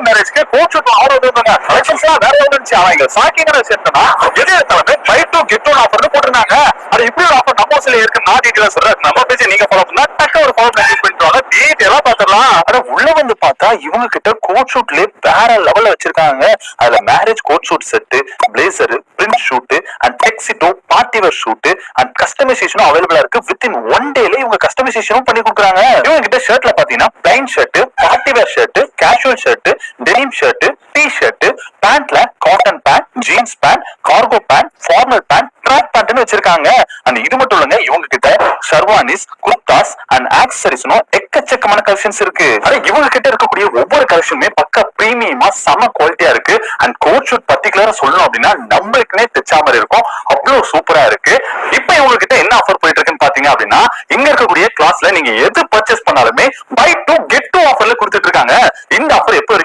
மேரேஜ்க்கு coat suit order வந்தாங்க. கலெக்ஷன்ஸ்லாம் வேற இருந்துச்சு. அவங்க ஷாக்கிங்கான விஷயம்னா எது எடுத்தாலுமே பை டூ கெட் ஒன் ஆஃபர்னு போட்டுருந்தாங்க. அது இப்படி ஒரு ஆஃபர் நம்ம ஹவுஸ்ல இருக்கு. நான் டீடைலா சொல்றேன். நம்ம பேஜ் நீங்க ஃபாலோ பண்ணா டக்கு ஒரு ஃபாலோ பண்ணி பண்ணிட்டு டீடைலா பாத்துறலாம். அட உள்ள வந்து பார்த்தா இவங்க கிட்ட கோட் ஷூட்லயே வேற லெவல்ல வச்சிருக்காங்க. அதுல marriage coat suit set, blazer, print suit and tuxedo party wear suit and கஸ்டமைசேஷனும் அவைலபிளா இருக்கு. வித்தின் ஒன் டேல இவங்க கஸ்டமைசேஷனும் பண்ணி கொடுக்குறாங்க. இவங்க கிட்ட ஷர்ட்ல பாத்தீங்கன்னா plain shirt, party wear shirt, casual shirt, denim shirt, T shirt, பேண்ட்ல cotton pant, jeans pant, cargo pant, formal pant, track பேண்ட்னு வச்சிருக்காங்க. அண்ட் இது மட்டும் இல்லங்க, இவங்க கிட்ட ஷர்வானிஸ், குர்தாஸ் அண்ட் ஆக்சசரிஸ்னும் எக்கச்சக்கமான கலெக்ஷன்ஸ் இருக்கு. ஆனா இவங்க கிட்ட இருக்கக்கூடிய ஒவ்வொரு கலெக்ஷனுமே பக்கா பிரீமியமா செம குவாலிட்டியா இருக்கு. அண்ட் கோட் ஷூட் பர்டிகுலரா சொல்லணும் அப்படின்னா நம்மளுக்குனே தெச்சா மாதிரி இருக்கும். அவ்வளவு சூப்பரா இருக்கு. இப்ப இவங்க கிட்ட என்ன ஆஃபர் போயிட்டு இருக்குன்னு பாத்தீங்க அப்படின்னா, இங்க இருக்கக்கூடிய கிளாஸ்ல நீங்க எது பர்ச்சேஸ் பண்ணாலுமே பை டூ கெட் டூ ஆஃபர்ல கொடுத்துட்டு இருக்காங்க. இந்த ஆஃபர் எப்ப